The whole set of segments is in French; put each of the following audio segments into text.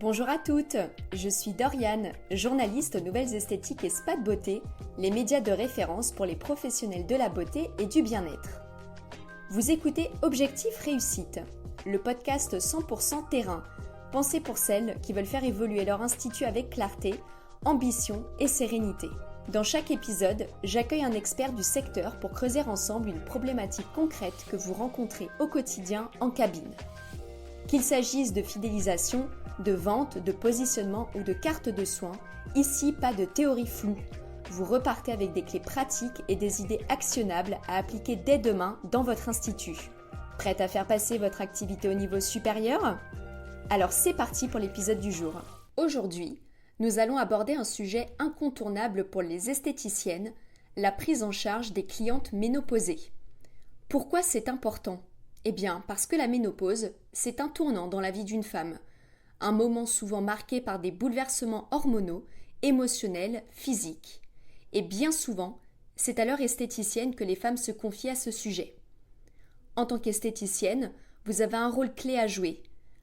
Bonjour à toutes, je suis Doriane, journaliste aux Nouvelles Esthétiques et Spa de Beauté, les médias de référence pour les professionnels de la beauté et du bien-être. Vous écoutez Objectif Réussite, le podcast 100% terrain, pensé pour celles qui veulent faire évoluer leur institut avec clarté, ambition et sérénité. Dans chaque épisode, j'accueille un expert du secteur pour creuser ensemble une problématique concrète que vous rencontrez au quotidien en cabine. Qu'il s'agisse de fidélisation, de vente, de positionnement ou de carte de soins, ici pas de théorie floue. Vous repartez avec des clés pratiques et des idées actionnables à appliquer dès demain dans votre institut. Prête à faire passer votre activité au niveau supérieur ? Alors c'est parti pour l'épisode du jour. Aujourd'hui, nous allons aborder un sujet incontournable pour les esthéticiennes, la prise en charge des clientes ménopausées. Pourquoi c'est important ? Eh bien, parce que la ménopause, c'est un tournant dans la vie d'une femme. Un moment souvent marqué par des bouleversements hormonaux, émotionnels, physiques. Et bien souvent, c'est à leur esthéticienne que les femmes se confient à ce sujet. En tant qu'esthéticienne, vous avez un rôle clé à jouer.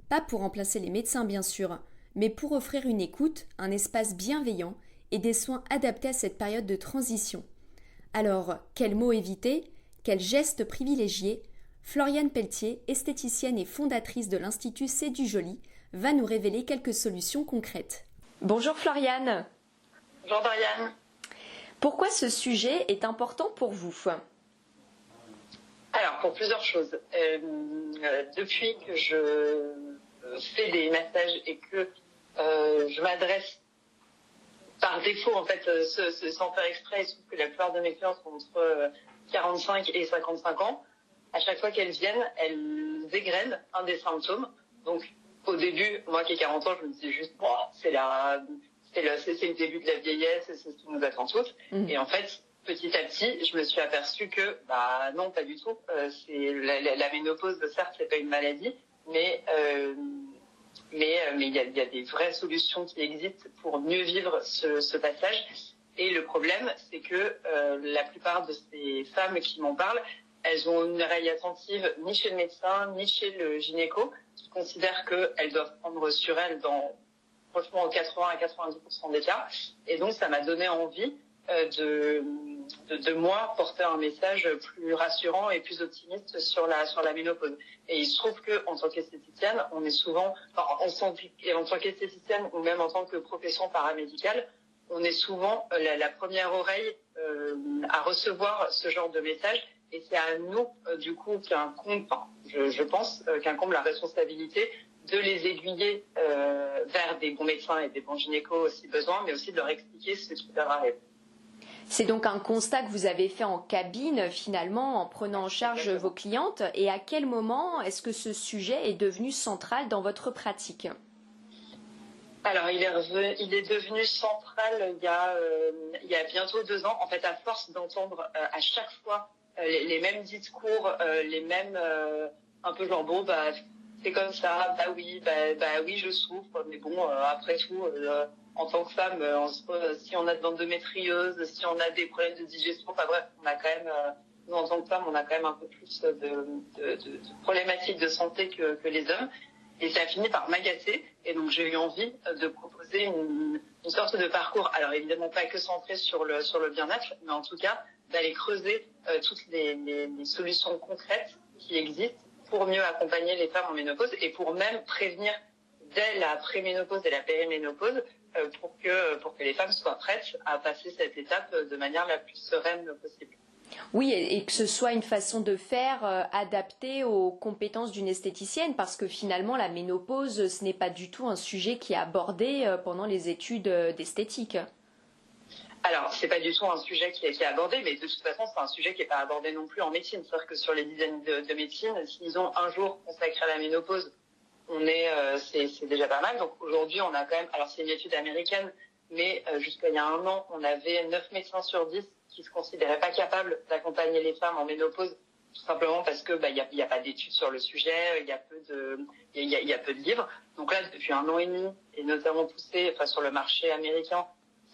Pas pour remplacer les médecins bien sûr, mais pour offrir une écoute, un espace bienveillant et des soins adaptés à cette période de transition. Alors, quels mots éviter ? Quels gestes privilégier ? Floriane Pelletier, esthéticienne et fondatrice de l'Institut C'est du Joli, va nous révéler quelques solutions concrètes. Bonjour Floriane. Bonjour Doriane. Pourquoi ce sujet est important pour vous ? Alors, pour plusieurs choses. Depuis que je fais des massages et que je m'adresse par défaut, en fait, sans faire exprès, il se trouve que la plupart de mes clients sont entre 45 et 55 ans. À chaque fois qu'elles viennent, elles égrènent un des symptômes. Donc, au début, moi qui ai 40 ans, je me disais juste, bon, c'est le début de la vieillesse, c'est ce qui nous attend toutes. Et en fait, petit à petit, je me suis aperçue que, non, pas du tout. C'est la ménopause, certes, c'est pas une maladie, mais il y a des vraies solutions qui existent pour mieux vivre ce passage. Et le problème, c'est que la plupart de ces femmes qui m'en parlent, elles ont une oreille attentive ni chez le médecin, ni chez le gynéco, qui considèrent qu'elles doivent prendre sur elles dans, franchement, 80 à 90% des cas. Et donc, ça m'a donné envie de moi porter un message plus rassurant et plus optimiste sur la ménopause. Et il se trouve que en tant qu'esthéticienne, on est souvent, en tant qu'esthéticienne ou même en tant que profession paramédicale, on est souvent la première oreille à recevoir ce genre de message. Et c'est à nous, du coup, je pense, qu'incombe la responsabilité de les aiguiller vers des bons médecins et des bons gynécos si besoin, mais aussi de leur expliquer ce qui leur arrive. C'est donc un constat que vous avez fait en cabine, finalement, en prenant en charge vos clientes. Et à quel moment est-ce que ce sujet est devenu central dans votre pratique ? Alors, il est devenu central il y a bientôt 2 ans. En fait, à force d'entendre à chaque fois les mêmes discours, les mêmes un peu genre bon c'est comme ça, oui je souffre, mais bon après tout en tant que femme, si on a de l'endométriose, si on a des problèmes de digestion, bref, on a quand même nous en tant que femme, on a quand même un peu plus de problématiques de santé que les hommes. Et ça a fini par m'agacer. Et donc, j'ai eu envie de proposer une sorte de parcours. Alors, évidemment, pas que centré sur le bien-être, mais en tout cas, d'aller creuser toutes les solutions concrètes qui existent pour mieux accompagner les femmes en ménopause et pour même prévenir dès la préménopause et la périménopause pour que les femmes soient prêtes à passer cette étape de manière la plus sereine possible. Oui, et que ce soit une façon de faire adaptée aux compétences d'une esthéticienne, parce que finalement, la ménopause, ce n'est pas du tout un sujet qui est abordé pendant les études d'esthétique. Alors, c'est pas du tout un sujet qui est abordé, mais de toute façon, c'est un sujet qui n'est pas abordé non plus en médecine. C'est-à-dire que sur les dizaines de médecines, s'ils ont un jour consacré à la ménopause, c'est déjà pas mal. Donc aujourd'hui, on a quand même, alors c'est une étude américaine, mais jusqu'à il y a 1 an, on avait 9 médecins sur 10 qui se considéraient pas capables d'accompagner les femmes en ménopause, tout simplement parce que y a pas d'études sur le sujet, il y a peu de livres. Donc là, depuis 1 an et demi, et notamment poussé sur le marché américain,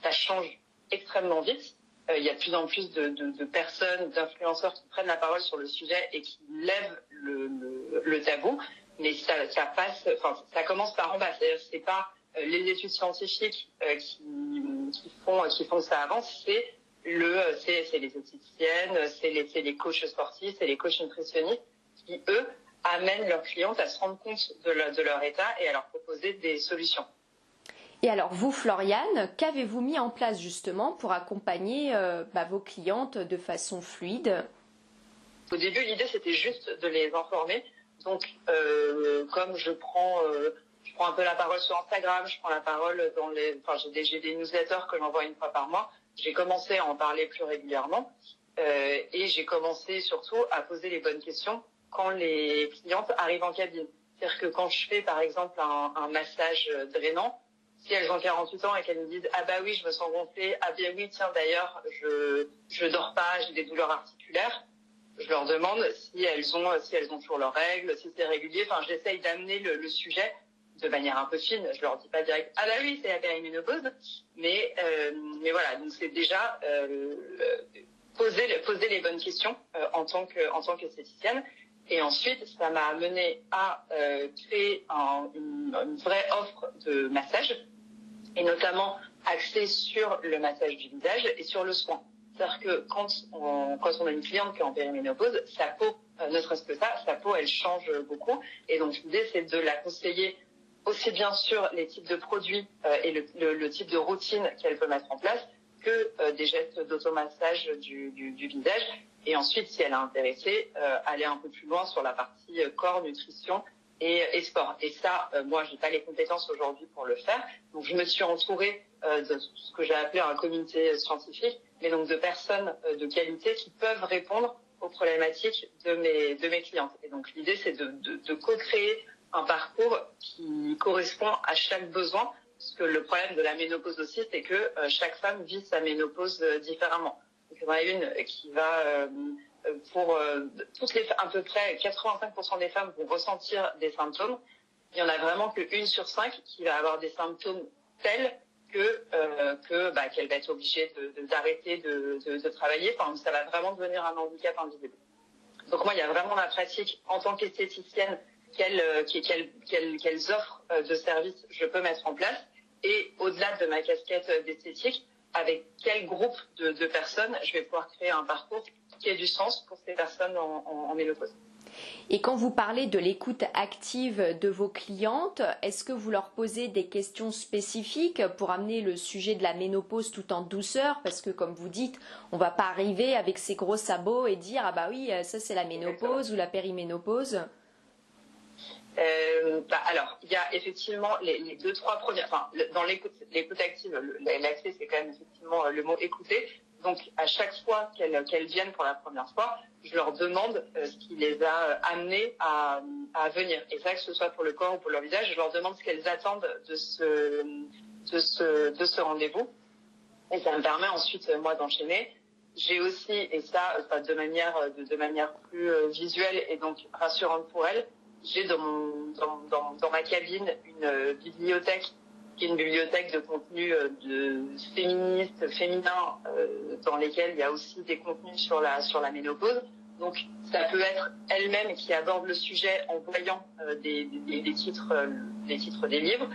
ça change extrêmement vite. Il y a de plus en plus de personnes, d'influenceurs qui prennent la parole sur le sujet et qui lèvent le tabou. mais ça passe, enfin, ça commence par en bas. C'est-à-dire, c'est pas les études scientifiques qui font que ça avance, c'est les esthéticiennes, c'est les coachs sportifs, c'est les coachs nutritionnistes qui, eux, amènent leurs clientes à se rendre compte de leur état et à leur proposer des solutions. Et alors vous, Floriane, qu'avez-vous mis en place justement pour accompagner vos clientes de façon fluide? Au début, l'idée, c'était juste de les informer. Donc, comme je prends un peu la parole sur Instagram, je prends la parole j'ai des newsletters que j'envoie une fois par mois. J'ai commencé à en parler plus régulièrement et j'ai commencé surtout à poser les bonnes questions quand les clientes arrivent en cabine. C'est-à-dire que quand je fais, par exemple, un massage drainant, si elles ont 48 ans et qu'elles me disent « Ah bah oui, je me sens gonflée. Ah bien oui, tiens, d'ailleurs, je dors pas, j'ai des douleurs articulaires », je leur demande si elles ont toujours leurs règles, si c'est régulier. Enfin, j'essaye d'amener le sujet de manière un peu fine. Je leur dis pas direct « Ah bah oui, c'est la périménopause », mais voilà. Donc c'est déjà poser les bonnes questions en tant qu'esthéticienne. Et ensuite, ça m'a amené à créer une vraie offre de massage, et notamment axée sur le massage du visage et sur le soin. C'est-à-dire que quand on a une cliente qui est en périménopause, sa peau, ne serait-ce que ça, sa peau, elle change beaucoup. Et donc, l'idée, c'est de la conseiller aussi bien sur les types de produits et le type de routine qu'elle peut mettre en place que des gestes d'automassage du visage. Et ensuite, si elle est intéressée, aller un peu plus loin sur la partie corps, nutrition et sport. Et ça, moi, j'ai pas les compétences aujourd'hui pour le faire. Donc, je me suis entourée de ce que j'ai appelé un comité scientifique, mais donc de personnes de qualité qui peuvent répondre aux problématiques de mes clientes. Et donc, l'idée, c'est de co-créer un parcours qui correspond à chaque besoin, parce que le problème de la ménopause aussi, c'est que chaque femme vit sa ménopause différemment. Donc, il y en a une qui va pour à peu près 85% des femmes vont ressentir des symptômes. Il y en a vraiment qu'une sur 5 qui va avoir des symptômes tels qu'elle va être obligée d'arrêter de travailler. Enfin, ça va vraiment devenir un handicap invisible. Donc moi, il y a vraiment la pratique en tant qu'esthéticienne quelles offres de services je peux mettre en place, et au-delà de ma casquette d'esthétique, avec quel groupe de personnes je vais pouvoir créer un parcours qui ait du sens pour ces personnes en ménopause. Et quand vous parlez de l'écoute active de vos clientes, est-ce que vous leur posez des questions spécifiques pour amener le sujet de la ménopause tout en douceur? Parce que comme vous dites, on ne va pas arriver avec ses gros sabots et dire « Ah bah oui, ça c'est la ménopause ou la périménopause ». Alors, il y a effectivement les deux, trois premières. Enfin, dans l'écoute active, l'accès, c'est quand même effectivement le mot écouter. Donc, à chaque fois qu'elles viennent pour la première fois, je leur demande ce qui les a amenées à venir. Et ça, que ce soit pour le corps ou pour leur visage, je leur demande ce qu'elles attendent de ce rendez-vous. Et ça me permet ensuite, moi, d'enchaîner. J'ai aussi, et ça de manière plus visuelle et donc rassurante pour elles, j'ai dans ma cabine une bibliothèque qui est une bibliothèque de contenu féminin, dans lesquels il y a aussi des contenus sur la ménopause. Donc ça peut être elle-même qui aborde le sujet en voyant des titres des livres.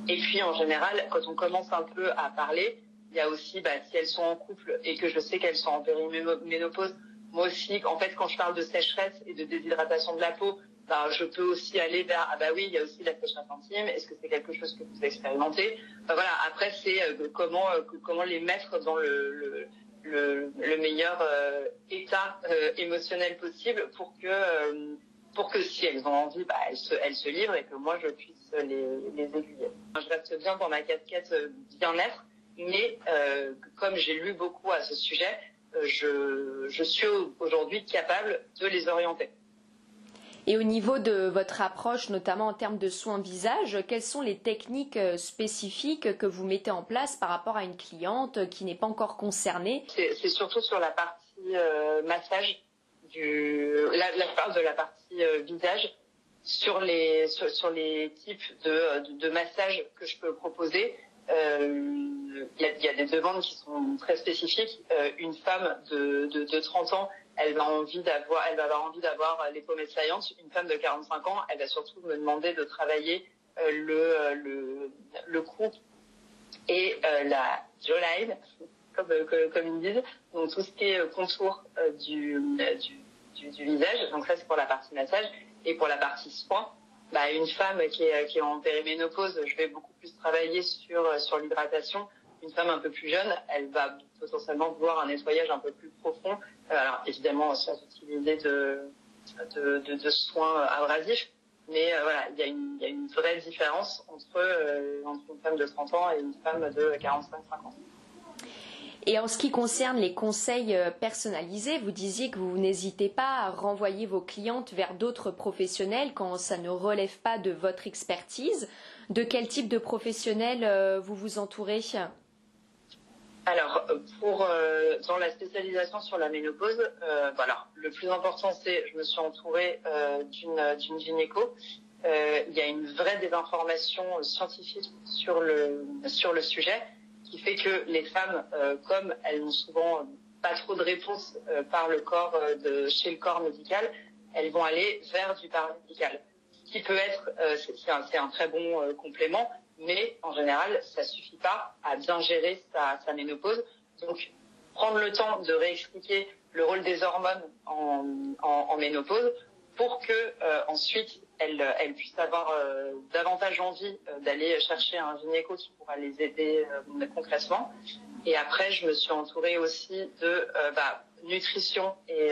Et puis en général, quand on commence un peu à parler, il y a aussi si elles sont en couple et que je sais qu'elles sont en périménopause. Moi aussi, en fait, quand je parle de sécheresse et de déshydratation de la peau, je peux aussi aller vers « Ah bah oui, il y a aussi la sécheresse intime. Est-ce que c'est quelque chose que vous expérimentez ?» Voilà. Après, c'est comment les mettre dans le meilleur état émotionnel possible pour que si elles ont envie, elles se livrent et que moi je puisse les aiguiller. Je reste bien dans ma casquette bien-être, mais comme j'ai lu beaucoup à ce sujet, je suis aujourd'hui capable de les orienter. Et au niveau de votre approche, notamment en termes de soins visage, quelles sont les techniques spécifiques que vous mettez en place par rapport à une cliente qui n'est pas encore concernée? C'est surtout sur la partie massage, là je parle de la partie visage, sur les types de massages que je peux proposer. il y a des demandes qui sont très spécifiques. Une femme de 30 ans, elle va avoir envie d'avoir l'hypomètre science. Une femme de 45 ans, elle va surtout me demander de travailler le cou et la jawline, comme ils disent, donc tout ce qui est contour du visage. Donc ça, c'est pour la partie massage. Et pour la partie soin, une femme qui est en périménopause, je vais beaucoup plus travailler sur l'hydratation. Une femme un peu plus jeune, elle va potentiellement vouloir un nettoyage un peu plus profond. Alors évidemment, sans utiliser de soins abrasifs, mais voilà, il y a une vraie différence entre une femme de 30 ans et une femme de 45-50 ans. Et en ce qui concerne les conseils personnalisés, vous disiez que vous n'hésitez pas à renvoyer vos clientes vers d'autres professionnels quand ça ne relève pas de votre expertise. De quel type de professionnel vous vous entourez ? Alors, dans la spécialisation sur la ménopause, le plus important, c'est je me suis entourée d'une gynéco. Il y a une vraie désinformation scientifique sur le sujet, qui fait que les femmes, comme elles n'ont souvent pas trop de réponses par le corps chez le corps médical, elles vont aller vers du paramédical. Ce qui peut être, c'est un très bon complément, mais en général, ça suffit pas à bien gérer sa ménopause. Donc, prendre le temps de réexpliquer le rôle des hormones en ménopause pour que ensuite elles puissent avoir davantage envie d'aller chercher un gynéco qui pourra les aider concrètement. Et après, je me suis entourée aussi de nutrition et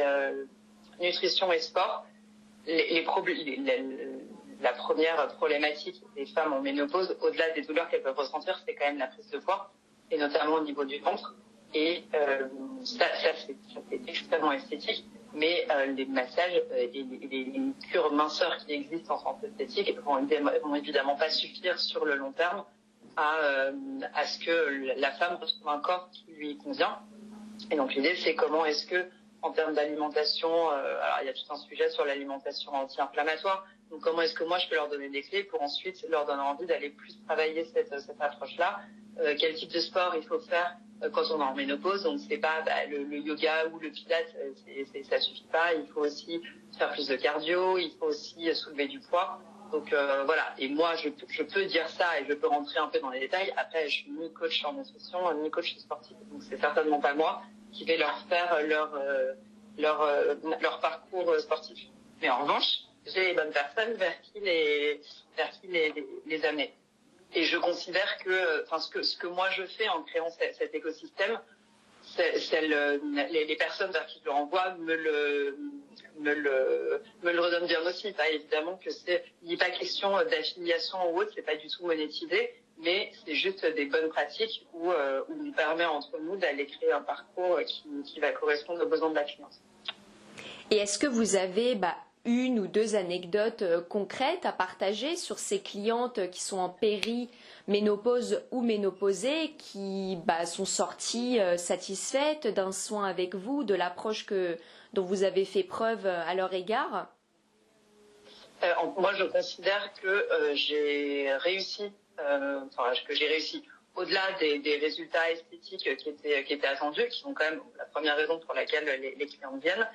sport. La première problématique des femmes en ménopause, au-delà des douleurs qu'elles peuvent ressentir, c'est quand même la prise de poids, et notamment au niveau du ventre. Et ça c'est extrêmement esthétique, mais les massages et les cures minceurs qui existent en santé esthétique vont évidemment pas suffire sur le long terme à ce que la femme retrouve un corps qui lui convient. Et donc l'idée, c'est comment est-ce que, en termes d'alimentation, alors il y a tout un sujet sur l'alimentation anti-inflammatoire. Donc comment est-ce que moi je peux leur donner des clés pour ensuite leur donner envie d'aller plus travailler cette approche-là. Quel type de sport il faut faire quand on est en ménopause. Donc c'est pas le yoga ou le pilates, ça suffit pas. Il faut aussi faire plus de cardio, il faut aussi soulever du poids. Donc voilà. Et moi je peux dire ça et je peux rentrer un peu dans les détails. Après je suis ni coach en nutrition ni coach sportif. Donc c'est certainement pas moi qui vais leur faire leur parcours sportif. Mais en revanche, j'ai les bonnes personnes vers qui les amener. Et je considère que, ce que moi je fais en créant cet écosystème, les personnes vers qui je le renvoie me le redonnent bien aussi. Évidemment que il n'est pas question d'affiliation ou autre, c'est pas du tout monétisé, mais c'est juste des bonnes pratiques où on permet entre nous d'aller créer un parcours qui va correspondre aux besoins de la cliente. Et est-ce que vous avez une ou deux anecdotes concrètes à partager sur ces clientes qui sont en périménopause ou ménopausées, qui sont sorties satisfaites d'un soin avec vous, de l'approche dont vous avez fait preuve à leur égard ? Moi, je considère que j'ai réussi. Au-delà des résultats esthétiques qui étaient attendus, qui sont quand même la première raison pour laquelle les clientes viennent.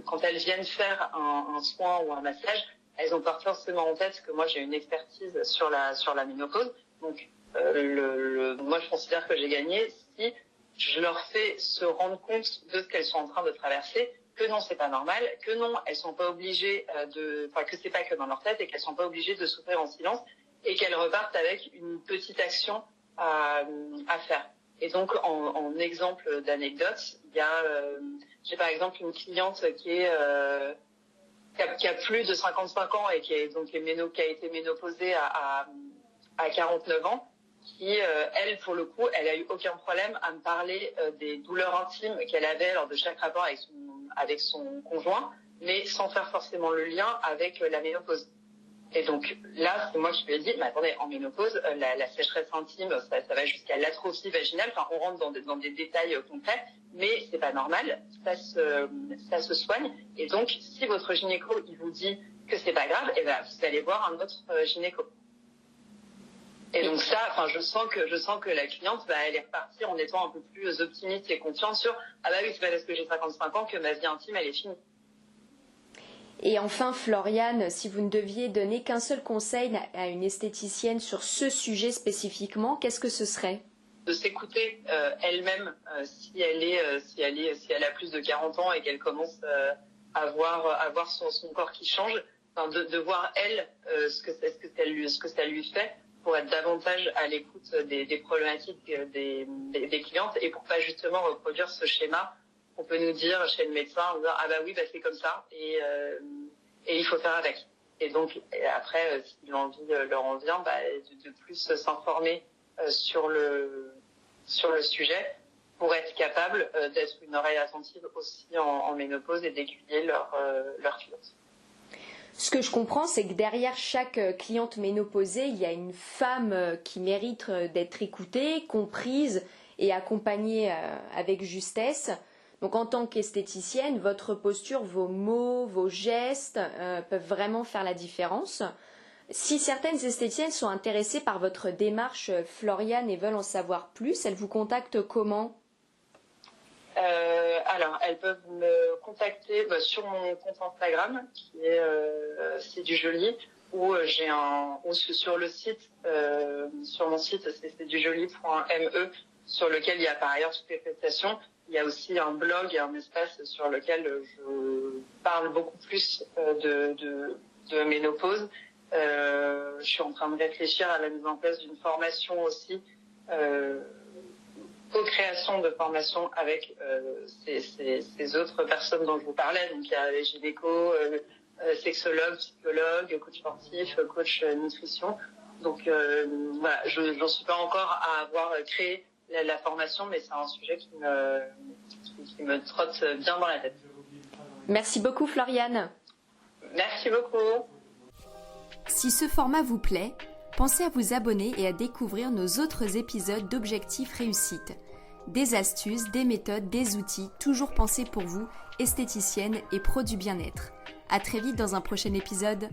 Quand elles viennent faire un soin ou un massage, elles ont pas forcément en tête que moi j'ai une expertise sur la ménopause. Donc moi je considère que j'ai gagné si je leur fais se rendre compte de ce qu'elles sont en train de traverser, que non c'est pas normal, que non elles sont pas obligées que c'est pas que dans leur tête et qu'elles sont pas obligées de souffrir en silence et qu'elles repartent avec une petite action à faire. Et donc, en exemple d'anecdote, il y a, j'ai par exemple une cliente qui a plus de 55 ans et qui a été ménopausée à 49 ans, qui, elle, pour le coup, elle a eu aucun problème à me parler des douleurs intimes qu'elle avait lors de chaque rapport avec son conjoint, mais sans faire forcément le lien avec la ménopause. Et donc là, c'est moi qui lui ai dit, mais attendez, en ménopause, la sécheresse intime, ça va jusqu'à l'atrophie vaginale. Enfin, on rentre dans des détails concrets, mais c'est pas normal. Ça se soigne. Et donc, si votre gynéco il vous dit que c'est pas grave, vous allez voir un autre gynéco. Et donc ça, enfin, je sens que la cliente, elle est repartie en étant un peu plus optimiste et confiante sur ah bah oui, c'est pas parce que j'ai 55 ans que ma vie intime elle est finie. Et enfin, Floriane, si vous ne deviez donner qu'un seul conseil à une esthéticienne sur ce sujet spécifiquement, qu'est-ce que ce serait? De s'écouter elle-même si elle a plus de 40 ans et qu'elle commence à voir son corps qui change, enfin, de voir elle ce que ça lui fait pour être davantage à l'écoute des problématiques des clientes et pour pas justement reproduire ce schéma qu'on peut nous dire chez le médecin en disant ah bah oui, bah c'est comme ça et il faut faire avec. Et donc après si l'envie leur en vient, de plus s'informer sur le sujet pour être capable d'être une oreille attentive aussi en ménopause et d'aiguiller leur cliente. Ce que je comprends, c'est que derrière chaque cliente ménopausée, il y a une femme qui mérite d'être écoutée, comprise et accompagnée avec justesse. Donc en tant qu'esthéticienne, votre posture, vos mots, vos gestes peuvent vraiment faire la différence. Si certaines esthéticiennes sont intéressées par votre démarche, Floriane, et veulent en savoir plus, elles vous contactent comment ? Alors, elles peuvent me contacter sur mon compte Instagram, qui est C'est du joli, ou sur le site, sur mon site, c'est dujoli.me, sur lequel il y a par ailleurs toutes les prestations. Il y a aussi un blog et un espace sur lequel je parle beaucoup plus de ménopause. Je suis en train de réfléchir à la mise en place d'une formation aussi, co-création de formation avec ces autres personnes dont je vous parlais. Donc il y a les gynéco, sexologue, psychologue, coach sportif, coach nutrition. Donc voilà, j'en suis pas encore à avoir créé la formation, mais c'est un sujet qui me trotte bien dans la tête. Merci beaucoup Floriane. Merci beaucoup. Si ce format vous plaît, pensez à vous abonner et à découvrir nos autres épisodes d'Objectif Réussite. Des astuces, des méthodes, des outils, toujours pensés pour vous, esthéticiennes et pros du bien-être. À très vite dans un prochain épisode.